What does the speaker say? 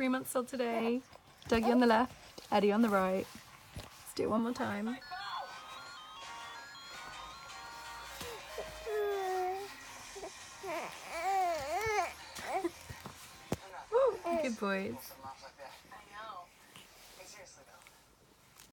3 months old today. Dougie on the left, Eddie on the right. Let's do it one more time. Good boys.